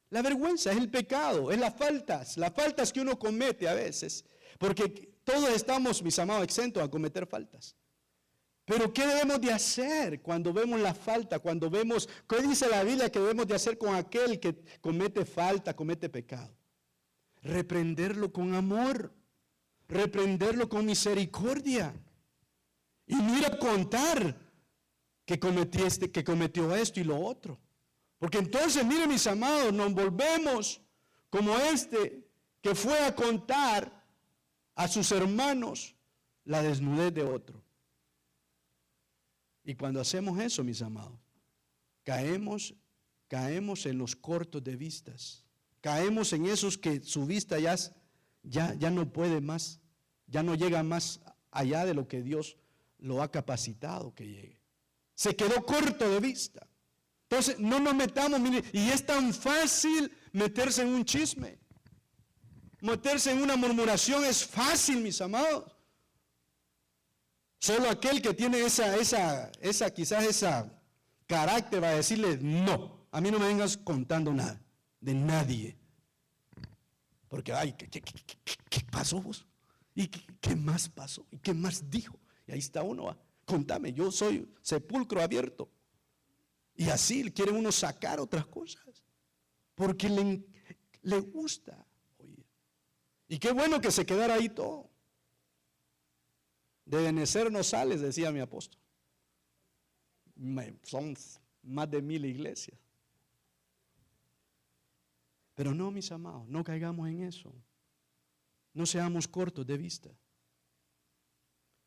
Speaker 1: La vergüenza, es el pecado, es las faltas que uno comete a veces. Porque todos estamos, mis amados, exentos a cometer faltas. Pero ¿qué debemos de hacer cuando vemos la falta? Cuando vemos, ¿qué dice la Biblia que debemos de hacer con aquel que comete falta, comete pecado? Reprenderlo con amor. Reprenderlo con misericordia. Y no ir a contar que cometió esto y lo otro. Porque entonces, miren, mis amados, nos volvemos como que fue a contar a sus hermanos la desnudez de otro. Y cuando hacemos eso, mis amados, caemos en los cortos de vistas. Caemos en esos que su vista ya no puede más, ya no llega más allá de lo que Dios lo ha capacitado que llegue. Se quedó corto de vista. Entonces, no nos metamos, mire, y es tan fácil meterse en un chisme. Meterse en una murmuración es fácil, mis amados. Solo aquel que tiene quizás esa carácter va a decirle, no, a mí no me vengas contando nada, de nadie. Porque, ay, ¿qué pasó vos? ¿Y qué más pasó? ¿Y qué más dijo? Y ahí está uno, contame, yo soy sepulcro abierto. Y así quiere uno sacar otras cosas, porque le gusta oír. Y qué bueno que se quedara ahí todo. De Benecer no sales, decía mi apóstol. Son más de 1000 iglesias. Pero no, mis amados, no caigamos en eso. No seamos cortos de vista.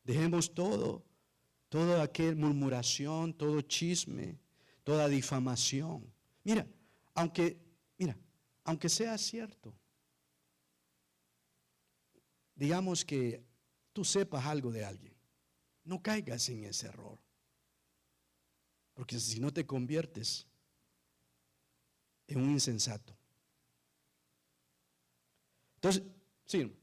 Speaker 1: Dejemos toda aquella murmuración, todo chisme, toda difamación. Mira, aunque sea cierto, digamos que tú sepas algo de alguien, no caigas en ese error. Porque si no te conviertes en un insensato. Entonces, sí.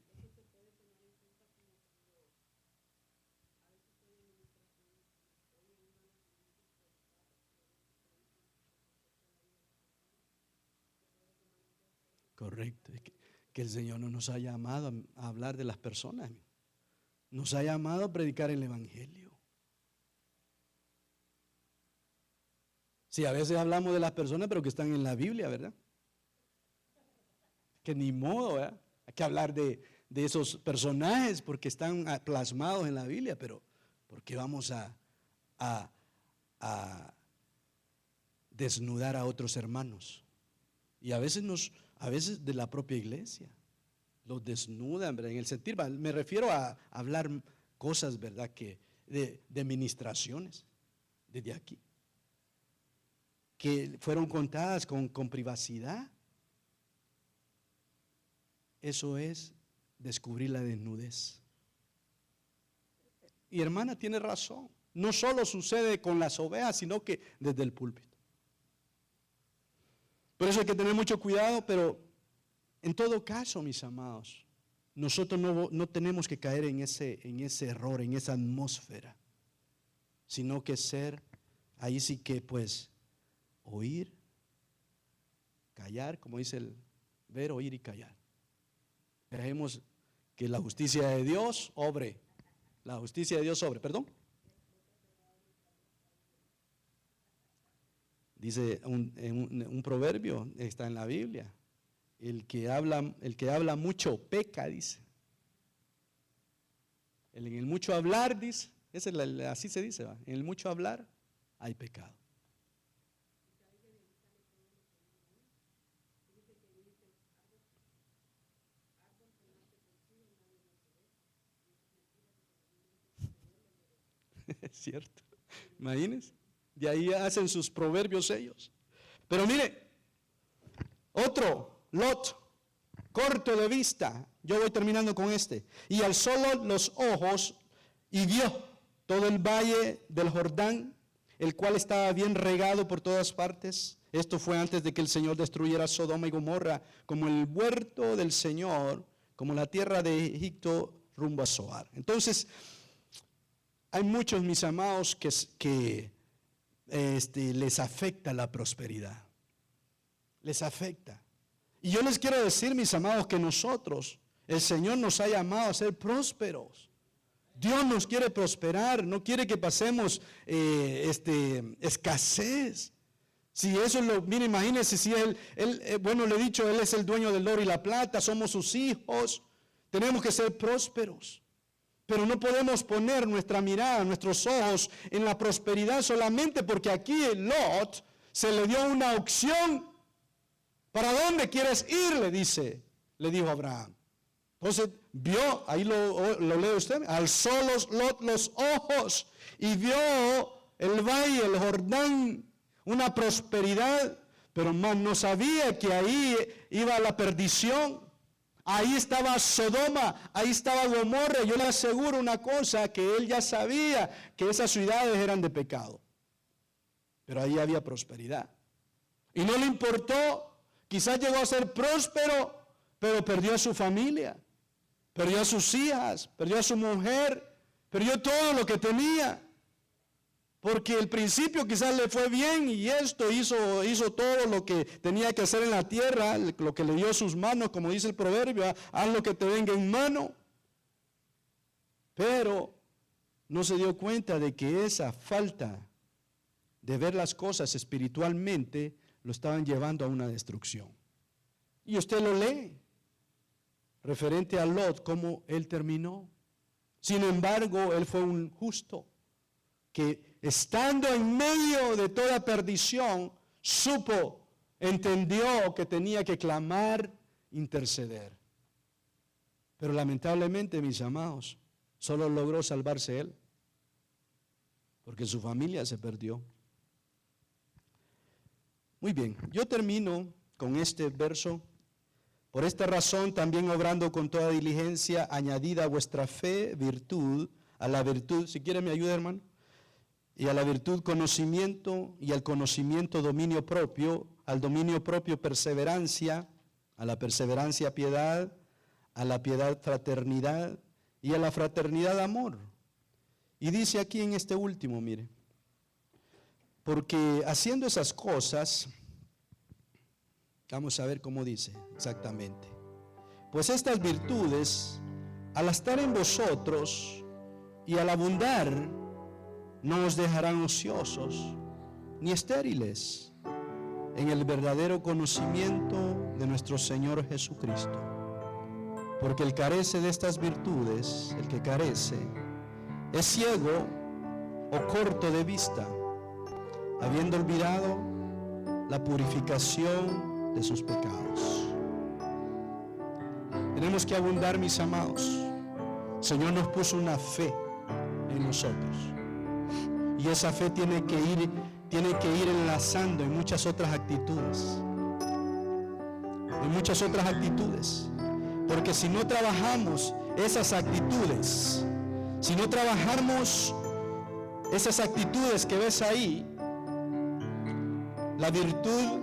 Speaker 1: Correcto. Es que el Señor no nos ha llamado a hablar de las personas. Nos ha llamado a predicar el Evangelio. Sí, a veces hablamos de las personas, pero que están en la Biblia, ¿verdad? Que ni modo, ¿verdad? Hay que hablar de esos personajes porque están plasmados en la Biblia, pero ¿por qué vamos a desnudar a otros hermanos? Y a veces de la propia iglesia. Los desnudan, ¿verdad? En el sentir, me refiero a hablar cosas, ¿verdad? Que de ministraciones, desde aquí, que fueron contadas con privacidad. Eso es descubrir la desnudez. Y hermana tiene razón. No solo sucede con las ovejas, sino que desde el púlpito. Por eso hay que tener mucho cuidado, pero en todo caso, mis amados, nosotros no tenemos que caer en ese error, en esa atmósfera, sino que ser, ahí sí que pues, oír, callar, como dice el ver, oír y callar. Dejemos que la justicia de Dios obre. La justicia de Dios obre, perdón. Dice un proverbio, está en la Biblia. El que habla mucho peca, dice. En el mucho hablar, dice, así se dice, ¿va? En el mucho hablar hay pecado. Es cierto. Imagínense. De ahí hacen sus proverbios ellos. Pero mire, otro, Lot, corto de vista. Yo voy terminando con este. Y alzó los ojos y vio todo el valle del Jordán, el cual estaba bien regado por todas partes. Esto fue antes de que el Señor destruyera Sodoma y Gomorra, como el huerto del Señor, como la tierra de Egipto rumbo a Zoar. Entonces, hay muchos, mis amados, que les afecta la prosperidad. Les afecta. Y yo les quiero decir, mis amados, que nosotros, el Señor nos ha llamado a ser prósperos. Dios nos quiere prosperar, no quiere que pasemos escasez. Si eso es mire, imagínense si bueno, le he dicho, Él es el dueño del oro y la plata, somos sus hijos, tenemos que ser prósperos. Pero no podemos poner nuestra mirada, nuestros ojos en la prosperidad solamente porque aquí Lot se le dio una opción. ¿Para dónde quieres ir? Le dijo Abraham. Entonces vio, ahí lo lee usted, alzó Lot los ojos y vio el valle, el Jordán, una prosperidad, pero más no sabía que ahí iba la perdición. Ahí estaba Sodoma, ahí estaba Gomorra. Yo le aseguro una cosa, que él ya sabía que esas ciudades eran de pecado. Pero ahí había prosperidad. Y no le importó, quizás llegó a ser próspero, pero perdió a su familia, perdió a sus hijas, perdió a su mujer, perdió todo lo que tenía. Porque al principio quizás le fue bien y hizo todo lo que tenía que hacer en la tierra, lo que le dio sus manos, como dice el proverbio, haz lo que te venga en mano. Pero no se dio cuenta de que esa falta de ver las cosas espiritualmente lo estaban llevando a una destrucción. Y usted lo lee, referente a Lot, cómo él terminó. Sin embargo, él fue un justo que estando en medio de toda perdición, entendió que tenía que clamar, interceder. Pero lamentablemente, mis amados, solo logró salvarse él, porque su familia se perdió. Muy bien, yo termino con este verso. Por esta razón, también obrando con toda diligencia, añadida a vuestra fe, virtud, a la virtud, si quiere me ayuda, hermano, y a la virtud conocimiento, y al conocimiento dominio propio, al dominio propio perseverancia, a la perseverancia piedad, a la piedad fraternidad, y a la fraternidad amor. Y dice aquí en este último, mire, porque haciendo esas cosas, vamos a ver cómo dice exactamente, pues estas virtudes, al estar en vosotros y al abundar, no os dejarán ociosos ni estériles en el verdadero conocimiento de nuestro Señor Jesucristo. Porque el carece de estas virtudes, el que carece, es ciego o corto de vista, habiendo olvidado la purificación de sus pecados. Tenemos que abundar, mis amados. El Señor nos puso una fe en nosotros. Y esa fe tiene que ir enlazando en muchas otras actitudes. En muchas otras actitudes. Porque si no trabajamos esas actitudes, si no trabajamos esas actitudes que ves ahí, la virtud,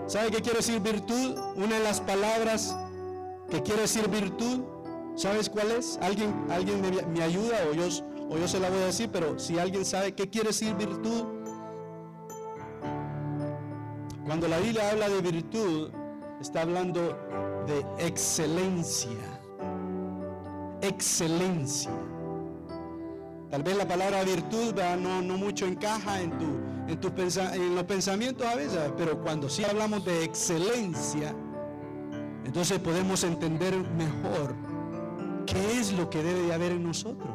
Speaker 1: ¿sabe qué quiere decir virtud? Una de las palabras que quiere decir virtud, ¿sabes cuál es? ¿Alguien me ayuda o yo se la voy a decir? Pero si alguien sabe qué quiere decir virtud. Cuando la Biblia habla de virtud, está hablando de excelencia. Excelencia. Tal vez la palabra virtud no mucho encaja en los pensamientos a veces, pero cuando sí hablamos de excelencia, entonces podemos entender mejor qué es lo que debe de haber en nosotros.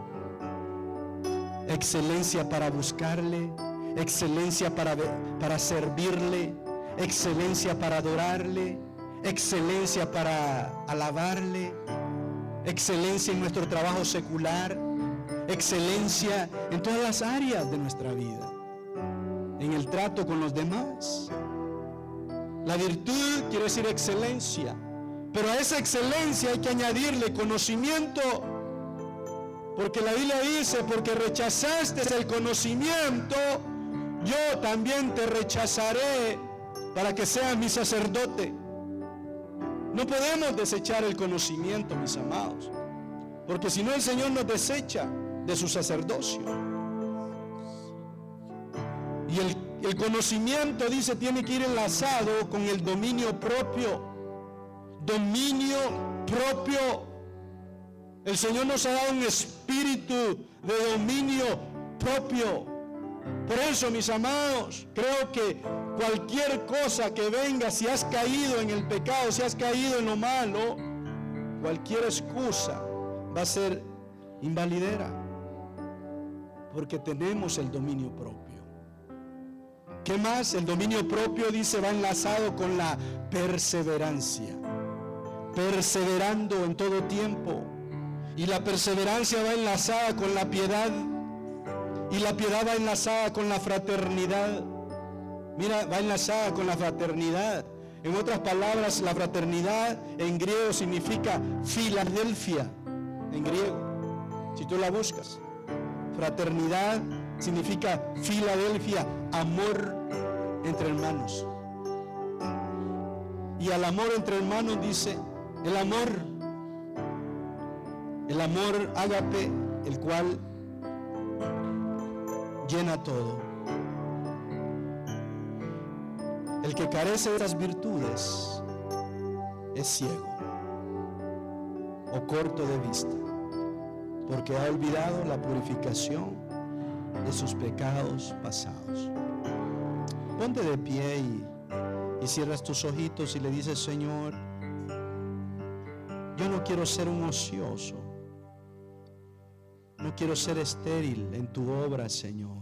Speaker 1: Excelencia para buscarle, excelencia para servirle, excelencia para adorarle, excelencia para alabarle, excelencia en nuestro trabajo secular, excelencia en todas las áreas de nuestra vida, en el trato con los demás. La virtud quiere decir excelencia, pero a esa excelencia hay que añadirle conocimiento, porque la Biblia dice: porque rechazaste el conocimiento, yo también te rechazaré para que seas mi sacerdote. No podemos desechar el conocimiento, mis amados, porque si no el Señor nos desecha de su sacerdocio. Y el conocimiento, dice, tiene que ir enlazado con el dominio propio. Dominio propio. El Señor nos ha dado un espíritu de dominio propio. Por eso, mis amados, creo que cualquier cosa que venga, si has caído en el pecado, si has caído en lo malo, cualquier excusa va a ser invalidera, porque tenemos el dominio propio. ¿Qué más? El dominio propio, dice, va enlazado con la perseverancia, perseverando en todo tiempo. Y la perseverancia va enlazada con la piedad, y la piedad va enlazada con la fraternidad. Mira, va enlazada con la fraternidad. En otras palabras, la fraternidad en griego significa Filadelfia, en griego, si tú la buscas. Fraternidad significa Filadelfia, amor entre hermanos. Y al amor entre hermanos dice, el amor ágape, el cual llena todo. El que carece de estas virtudes es ciego o corto de vista, porque ha olvidado la purificación de sus pecados pasados. Ponte de pie y cierras tus ojitos y le dices: Señor, yo no quiero ser un ocioso, no quiero ser estéril en tu obra, Señor.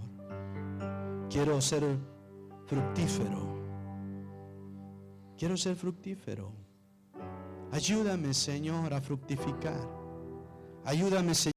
Speaker 1: Quiero ser fructífero. Quiero ser fructífero. Ayúdame, Señor, a fructificar. Ayúdame, Señor.